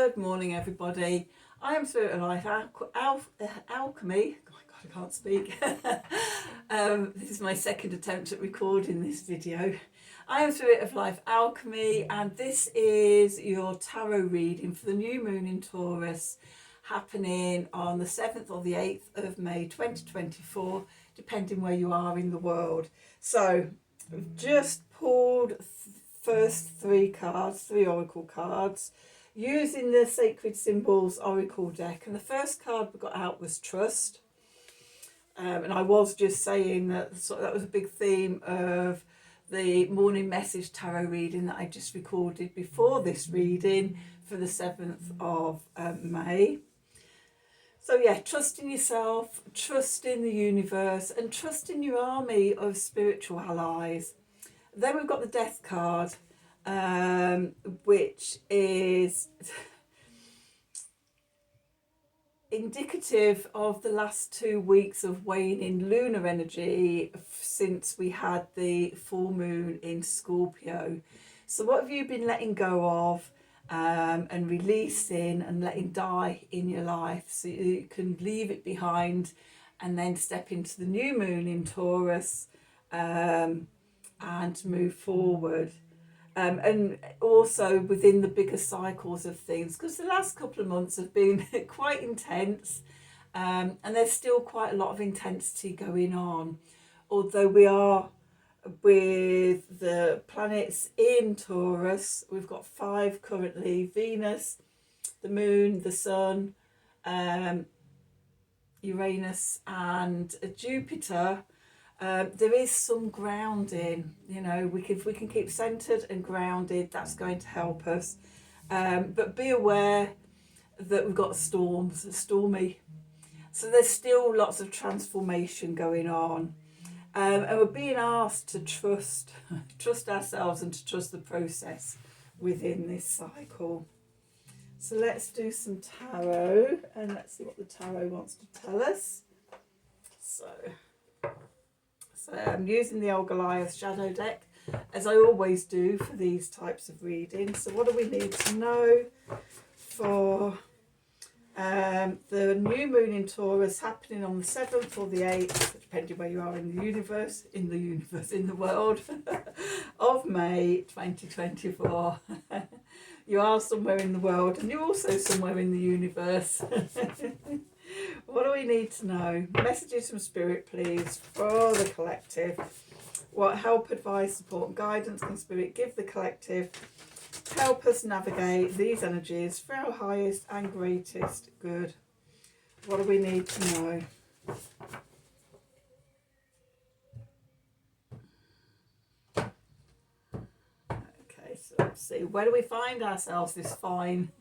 Good morning, everybody. I am Spirit of Life Alchemy. Oh my God, I can't speak. This is my second attempt at recording this video. I am Spirit of Life Alchemy, and this is your tarot reading for the new moon in Taurus, happening on the 7th or the 8th of May 2024, depending where you are in the world. So I've just pulled first three oracle cards, using the Sacred Symbols Oracle deck, and the first card we got out was Trust. And I was just saying that that was a big theme of the morning message tarot reading that I just recorded before this reading for the 7th of May. So yeah, trust in yourself, trust in the universe, and trust in your army of spiritual allies. Then we've got the Death card, which is indicative of the last 2 weeks of waning lunar energy since we had the full moon in Scorpio. So what have you been letting go of and releasing and letting die in your life, so you can leave it behind and then step into the new moon in Taurus and move forward. And also within the bigger cycles of things, because the last couple of months have been quite intense, and there's still quite a lot of intensity going on, although we are with the planets in Taurus. We've got 5 currently: Venus, the moon, the sun, Uranus and Jupiter. There is some grounding, if we can keep centered and grounded, that's going to help us. But be aware that we've got storms, stormy. So there's still lots of transformation going on. And we're being asked to trust ourselves and to trust the process within this cycle. So let's do some tarot and let's see what the tarot wants to tell us. So I'm using the old Goliath shadow deck, as I always do for these types of readings. So what do we need to know for the new moon in Taurus, happening on the 7th or the 8th, depending where you are in the world, of May 2024. You are somewhere in the world, and you're also somewhere in the universe. What do we need to know? Messages from Spirit, please, for the collective. What help, advice, support and guidance can Spirit give the collective? Help us navigate these energies for our highest and greatest good. What do we need to know? Okay, so let's see. Where do we find ourselves this fine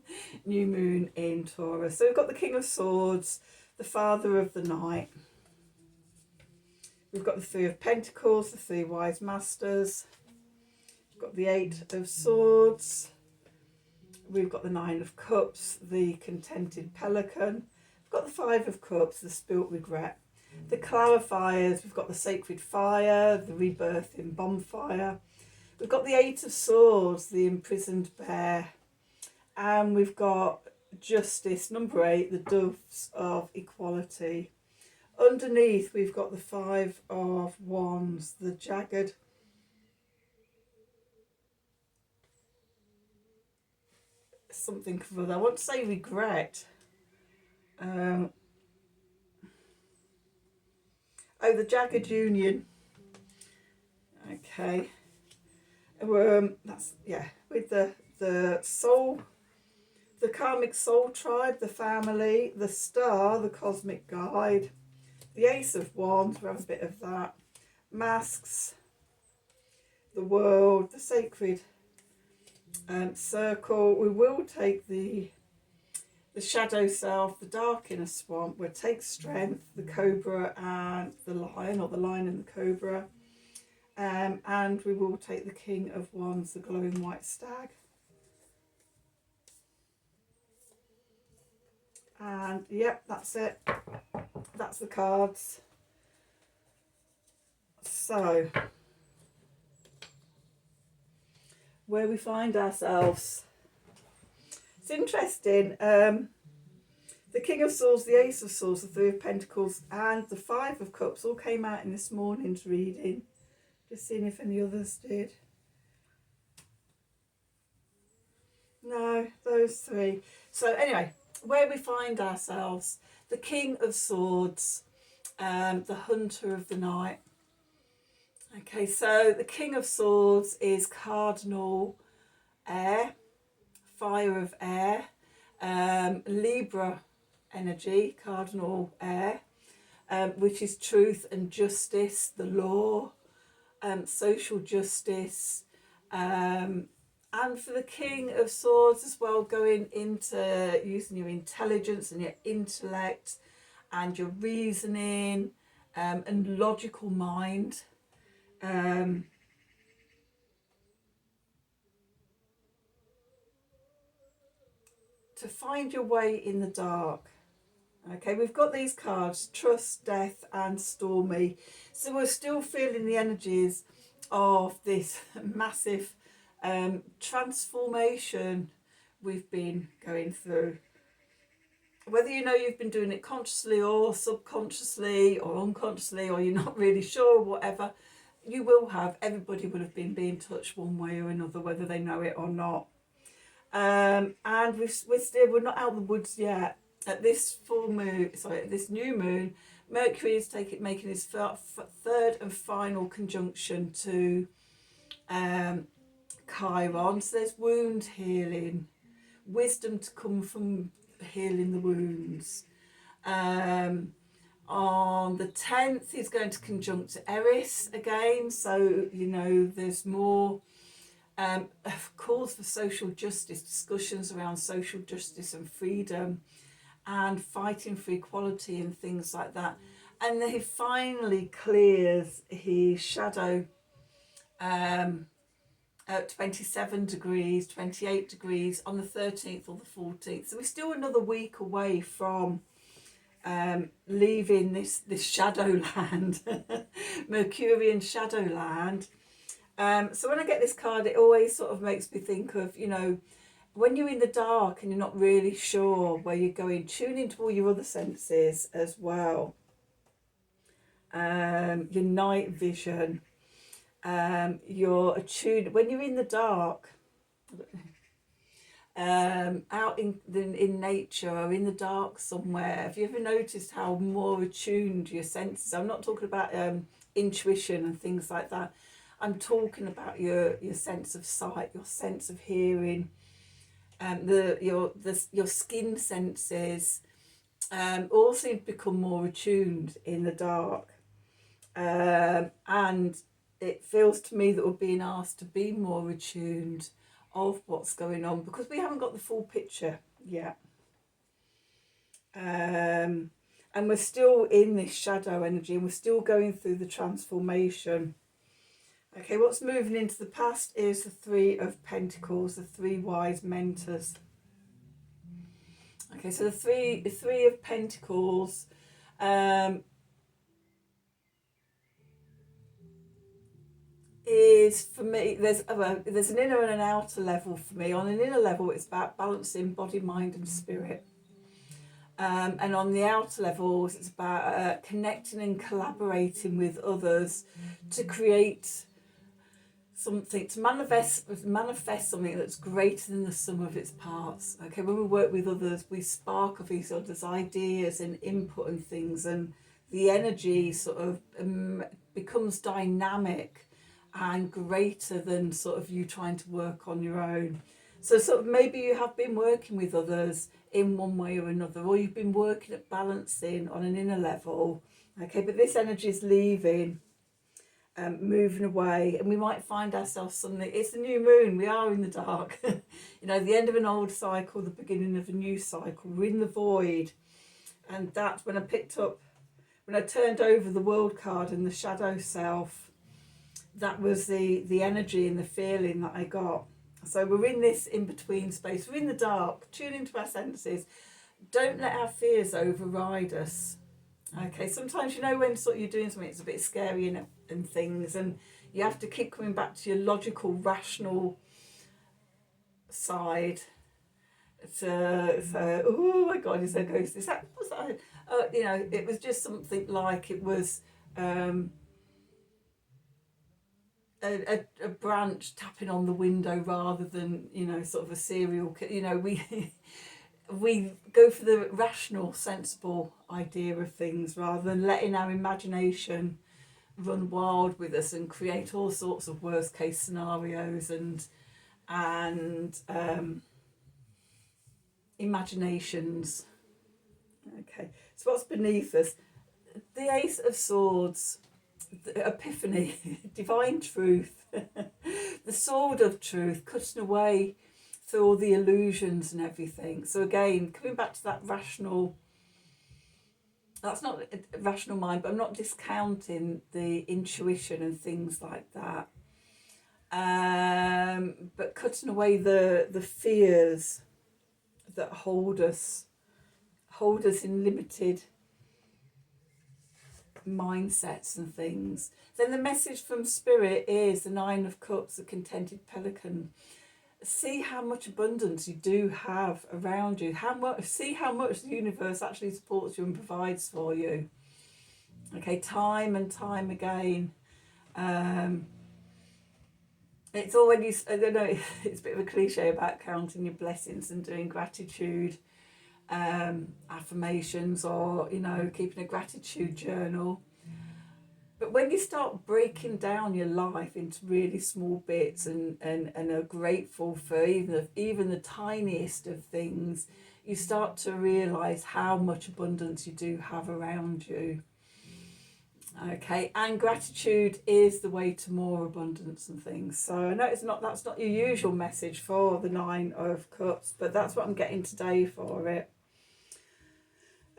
new moon in Taurus? So we've got the King of Swords, the Father of the Night. We've got the 3 of Pentacles, the 3 Wise Masters. We've got the 8 of Swords. We've got the 9 of Cups, the Contented Pelican. We've got the 5 of Cups, the Spilt Regret. The clarifiers, we've got the Sacred Fire, the Rebirthing Bonfire. We've got the 8 of Swords, the Imprisoned Bear. And we've got Justice, number 8, the Doves of Equality. Underneath, we've got the 5 of Wands, the Jagged. Something, I want to say regret. The Jagged Union. Okay. That's, yeah, with the soul, the karmic soul tribe, the family, the star, the cosmic guide, the Ace of Wands, we have a bit of that, masks, the world, the sacred circle. We will take the shadow self, the dark inner swamp. We'll take strength, the cobra and the lion, or the lion and the cobra. And we will take the King of Wands, the glowing white stag. And yep, that's it. That's the cards. So, where we find ourselves. It's interesting. The King of Swords, the Ace of Swords, the Three of Pentacles, and the Five of Cups all came out in this morning's reading. Just seeing if any others did. No, those three. So anyway, where we find ourselves, the King of Swords, the Hunter of the Night. Okay, so the King of Swords is cardinal air, fire of air, Libra energy, cardinal air, which is truth and justice, the law, social justice, and for the King of Swords as well, going into using your intelligence and your intellect and your reasoning and logical mind. To find your way in the dark. Okay, we've got these cards, trust, death and stormy. So we're still feeling the energies of this massive transformation we've been going through. Whether you know you've been doing it consciously or subconsciously or unconsciously, or you're not really sure, or whatever, you will have, everybody will have been being touched one way or another, whether they know it or not. And we're not out of the woods yet. At this this new moon, Mercury is making his third and final conjunction to Chiron. So there's wound healing, wisdom to come from healing the wounds. On the 10th, he's going to conjunct Eris again. So, you know, there's more calls for social justice, discussions around social justice and freedom and fighting for equality and things like that. And then he finally clears his shadow at 27 degrees, 28 degrees on the 13th or the 14th. So we're still another week away from leaving this shadowland, Mercurian shadowland. So when I get this card, it always sort of makes me think of, you know, when you're in the dark and you're not really sure where you're going, tune into all your other senses as well. Your night vision, you're attuned when you're in the dark, out in nature or in the dark somewhere. Have you ever noticed how more attuned your senses? I'm not talking about intuition and things like that. I'm talking about your sense of sight, your sense of hearing, your skin senses all seem to become more attuned in the dark. And it feels to me that we're being asked to be more attuned of what's going on, because we haven't got the full picture yet. And we're still in this shadow energy and we're still going through the transformation. Okay, what's moving into the past is the Three of Pentacles, the three wise mentors. Okay, so the three of Pentacles is, for me, there's an inner and an outer level for me. On an inner level, it's about balancing body, mind and spirit. And on the outer levels, it's about connecting and collaborating with others to create something, to manifest something that's greater than the sum of its parts. Okay, when we work with others, we spark of each other's ideas and input and things, and the energy sort of becomes dynamic and greater than sort of you trying to work on your own. So sort of maybe you have been working with others in one way or another, or you've been working at balancing on an inner level. Okay, but this energy is leaving, moving away, and we might find ourselves suddenly, it's the new moon, we are in the dark. You know, the end of an old cycle, the beginning of a new cycle, we're in the void. And that's when I turned over the world card and the shadow self, that was the energy and the feeling that I got. So we're in this in-between space, we're in the dark, tune into our senses, don't let our fears override us. Okay, sometimes, you know, when sort of you're doing something, it's a bit scary and things, and you have to keep coming back to your logical, rational side. So oh my God, it's so ghostly. Is that, was that, you know, it was just something like it was a branch tapping on the window rather than, you know, sort of a serial, you know, we go for the rational, sensible idea of things rather than letting our imagination run wild with us and create all sorts of worst case scenarios and imaginations. Okay, so what's beneath us? The Ace of Swords, the Epiphany, divine truth, the sword of truth, cutting away through all the illusions and everything. So again, coming back to that rational, that's not a rational mind, but I'm not discounting the intuition and things like that. But cutting away the fears that hold us in limited mindsets and things. Then the message from Spirit is the Nine of Cups, the contented pelican. See how much abundance you do have around you. See how much the universe actually supports you and provides for you. Okay, time and time again. It's all when you, I don't know, it's a bit of a cliche about counting your blessings and doing gratitude affirmations, or, you know, keeping a gratitude journal. But when you start breaking down your life into really small bits and are grateful for even the tiniest of things, you start to realise how much abundance you do have around you. Okay, and gratitude is the way to more abundance and things. So I know that's not your usual message for the Nine of Cups, but that's what I'm getting today for it.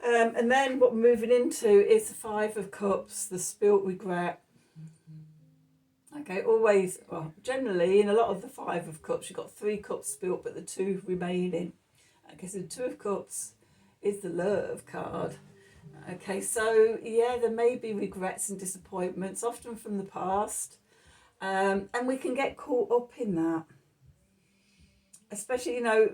And then what we're moving into is the Five of Cups, the spilt regret. Okay, always, well, generally in a lot of the Five of Cups, you've got 3 cups spilt, but the 2 remaining. Okay, so the Two of Cups is the love card. Okay, so yeah, there may be regrets and disappointments, often from the past, and we can get caught up in that. Especially, you know,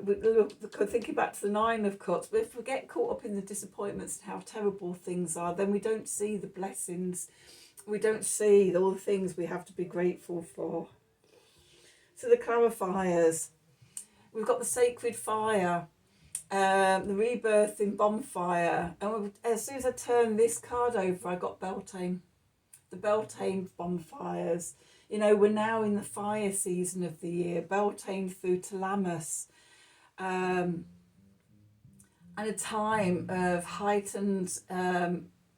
thinking back to the Nine of Cups, but if we get caught up in the disappointments and how terrible things are, then we don't see the blessings, we don't see all the things we have to be grateful for. So the clarifiers, we've got the sacred fire, the rebirthing bonfire, and as soon as I turned this card over, I got Beltane, the Beltane bonfires. You know, we're now in the fire season of the year, Beltane through Talamus, and a time of heightened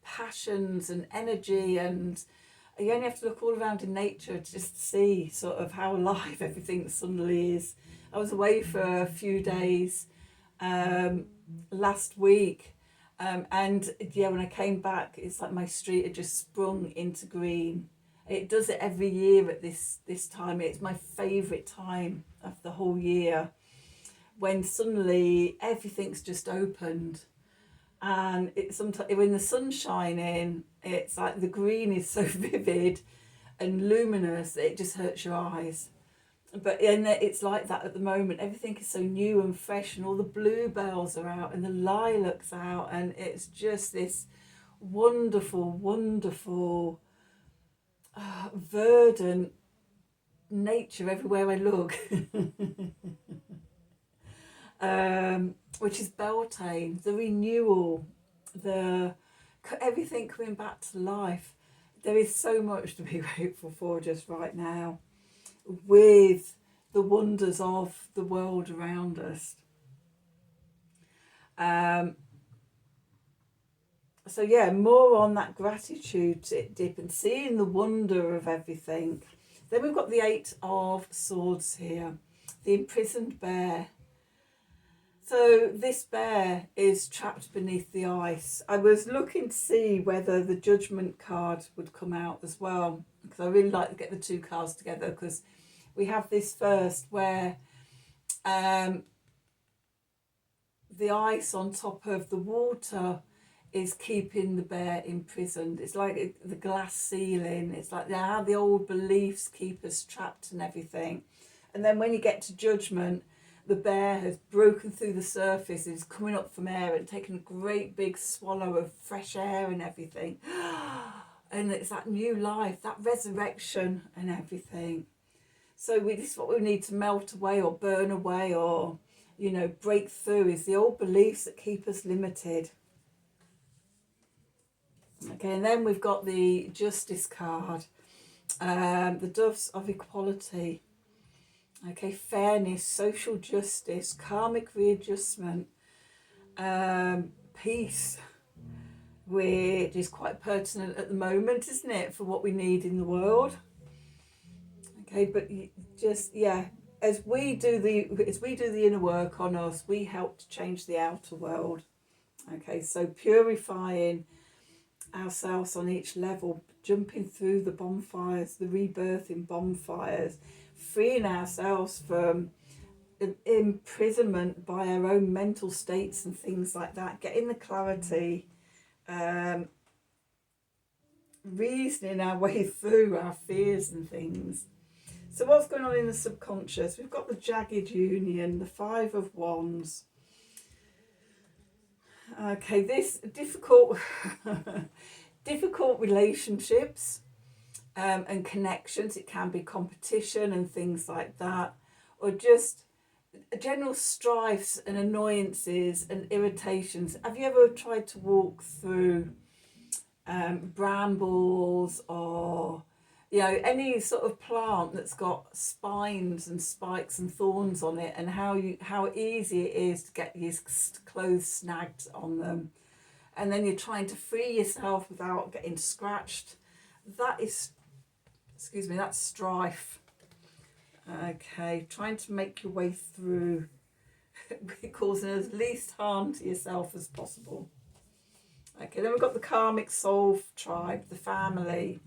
passions and energy, and you only have to look all around in nature to just see sort of how alive everything suddenly is. I was away for a few days last week, and yeah, when I came back, it's like my street had just sprung into green. It does it every year at this time. It's my favourite time of the whole year, when suddenly everything's just opened, and it's sometimes when the sun's shining, it's like the green is so vivid and luminous that it just hurts your eyes. But it's like that at the moment. Everything is so new and fresh, and all the bluebells are out and the lilacs out, and it's just this wonderful, wonderful verdant nature everywhere I look. Which is Beltane, the renewal, the everything coming back to life. There is so much to be grateful for just right now, with the wonders of the world around us. So yeah, more on that gratitude dip and seeing the wonder of everything. Then we've got the Eight of Swords here, the imprisoned bear. So this bear is trapped beneath the ice. I was looking to see whether the Judgment card would come out as well, because I really like to get the 2 cards together, because we have this first where the ice on top of the water is keeping the bear imprisoned. It's like the glass ceiling. It's like how the old beliefs keep us trapped and everything. And then when you get to Judgment, the bear has broken through the surface, is coming up from air and taking a great big swallow of fresh air and everything. And it's that new life, that resurrection and everything. So this is what we need to melt away or burn away or, you know, break through, is the old beliefs that keep us limited. Okay, and then we've got the Justice card, the Doves of Equality. Okay, fairness, social justice, karmic readjustment, peace, which is quite pertinent at the moment, isn't it, for what we need in the world. Okay, but just, yeah, as we do the inner work on us, we help to change the outer world. Okay, so purifying ourselves on each level, jumping through the bonfires, the rebirthing bonfires, freeing ourselves from imprisonment by our own mental states and things like that, getting the clarity, reasoning our way through our fears and things. So what's going on in the subconscious? We've got the Jagged Union, the Five of Wands. Okay, this difficult relationships and connections. It can be competition and things like that, or just general strifes and annoyances and irritations. Have you ever tried to walk through brambles or, you know, any sort of plant that's got spines and spikes and thorns on it, and how easy it is to get your clothes snagged on them, and then you're trying to free yourself without getting scratched? That is, excuse me, that's strife. Okay, trying to make your way through, causing as least harm to yourself as possible. Okay, then we've got the karmic soul tribe, the family.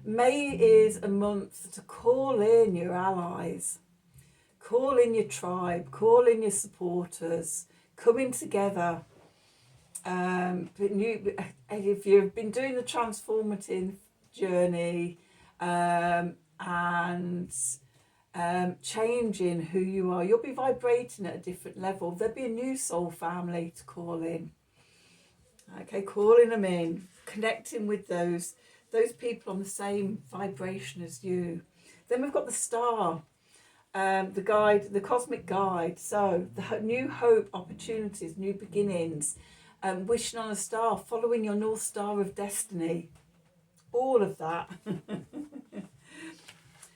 May is a month to call in your allies, call in your tribe, call in your supporters, coming together. If you've been doing the transformative journey and changing who you are, you'll be vibrating at a different level. There'll be a new soul family to call in. Okay, calling them in, connecting with those people on the same vibration as you. Then we've got the star, the guide, the cosmic guide. So the new hope, opportunities, new beginnings, wishing on a star, following your North Star of destiny, all of that.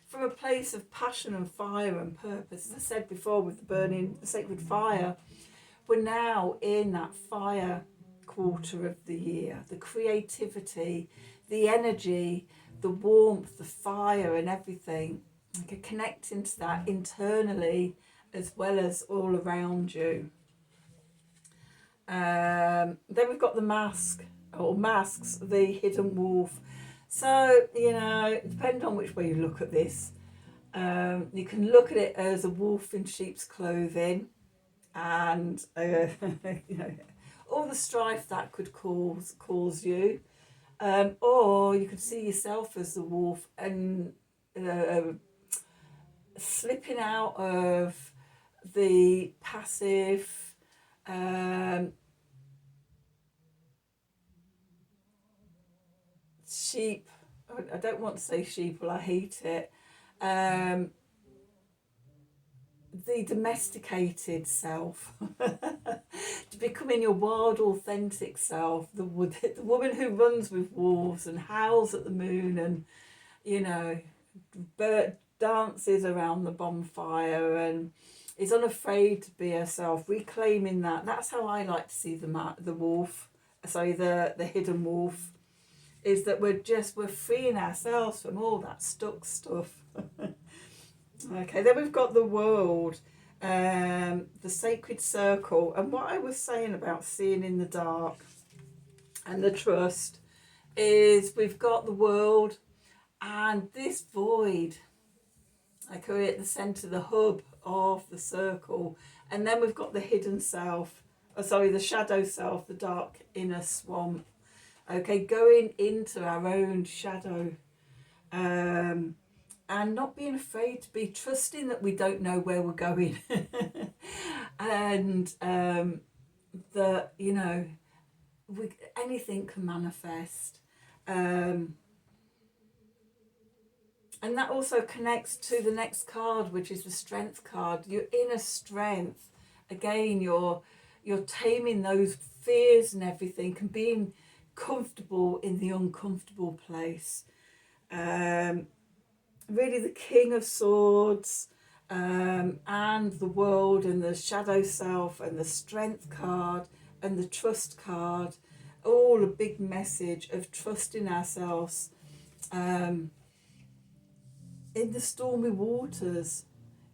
From a place of passion and fire and purpose. As I said before, with the burning, the sacred fire, we're now in that fire quarter of the year. The creativity, the energy, the warmth, the fire and everything. Okay, connecting to that internally as well as all around you. Then we've got the mask, or masks, the hidden wolf. So, you know, depending on which way you look at this, you can look at it as a wolf in sheep's clothing, and you know, all the strife that could cause you, or you could see yourself as the wolf and slipping out of the passive sheep. I don't want to say sheep, well, I hate it. The domesticated self, to becoming your wild, authentic self, the woman who runs with wolves and howls at the moon and, you know, dances around the bonfire and is unafraid to be herself, reclaiming that. That's how I like to see the wolf, sorry, the hidden wolf, is that we're freeing ourselves from all that stuck stuff. Okay, then we've got the world, the sacred circle, and what I was saying about seeing in the dark and the trust is we've got the world and this void, like we're at the centre, the hub of the circle, and then we've got the hidden self, the shadow self, the dark inner swamp. Okay, going into our own shadow, and not being afraid to be, trusting that we don't know where we're going. And that, you know, anything can manifest. And that also connects to the next card, which is the strength card. Your inner strength. Again, you're taming those fears and everything, and being comfortable in the uncomfortable place. Really the King of Swords, and the world, and the shadow self, and the strength card, and the trust card. All a big message of trusting ourselves in the stormy waters,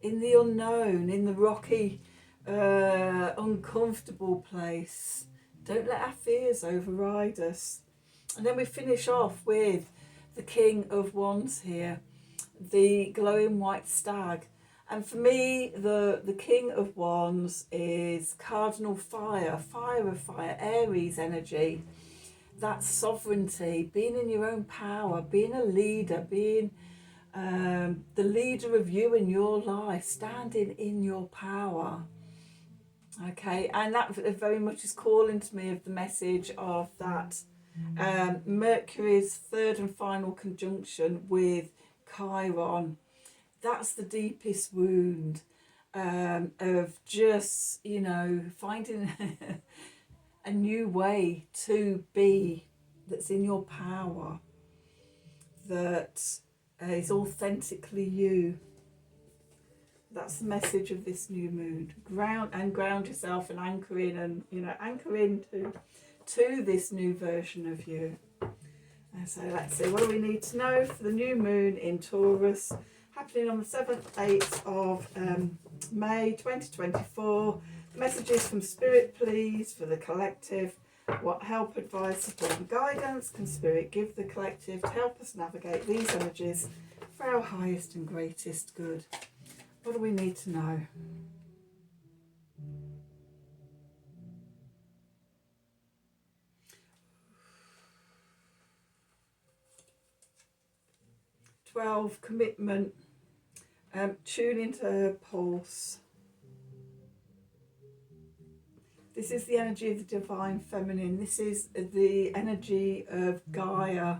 in the unknown, in the rocky, uncomfortable place. Don't let our fears override us. And then we finish off with the King of Wands here, the glowing white stag. And for me, the King of Wands is cardinal fire, fire of fire, Aries energy. That sovereignty, being in your own power, being a leader, being the leader of you and your life, standing in your power. Okay, and that very much is calling to me of the message of that Mercury's third and final conjunction with Chiron. That's the deepest wound of just, you know, finding a new way to be that's in your power, that is authentically you. That's the message of this new moon. Ground yourself and anchor in, and, you know, anchor into this new version of you. And so let's see, what do we need to know for the new moon in Taurus, happening on the 7th, 8th of May 2024. Messages from Spirit, please, for the collective. What help, advice, support and guidance can Spirit give the collective to help us navigate these energies for our highest and greatest good? What do we need to know? Commitment. Tune into her pulse. This is the energy of the divine feminine. This is the energy of Gaia,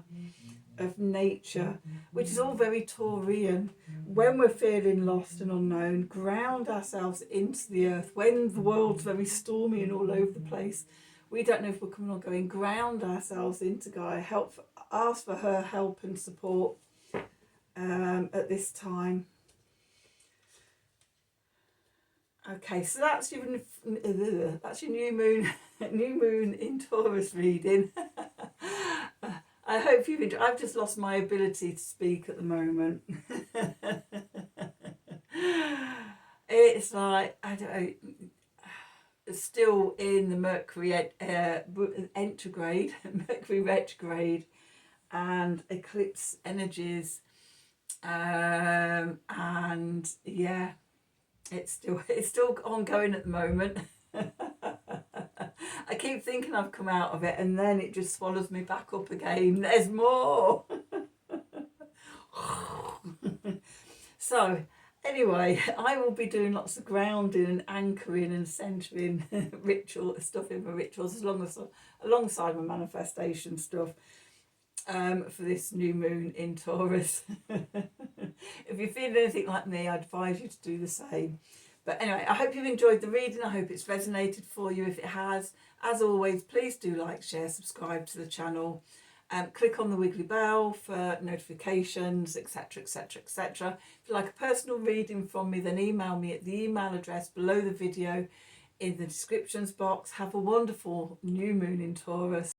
of nature, which is all very Taurian. When we're feeling lost and unknown, ground ourselves into the earth. When the world's very stormy and all over the place, we don't know if we're coming or going, ground ourselves into Gaia. Ask for her help and support at this time. Okay, so that's your new moon in Taurus reading. I hope you've enjoyed. I've just lost my ability to speak at the moment. It's like, I don't know, still in the Mercury Mercury retrograde, and eclipse energies, and yeah. It's still ongoing at the moment. I keep thinking I've come out of it, and then it just swallows me back up again. There's more. So anyway, I will be doing lots of grounding and anchoring and centering stuff in my rituals, alongside my manifestation stuff. For this new moon in Taurus. If you feel anything like me, I advise you to do the same. But anyway, I hope you've enjoyed the reading. I hope it's resonated for you. If it has, as always, please do like, share, subscribe to the channel. Click on the wiggly bell for notifications, etc, etc, etc. If you like a personal reading from me, then email me at the email address below the video in the descriptions box. Have a wonderful new moon in Taurus.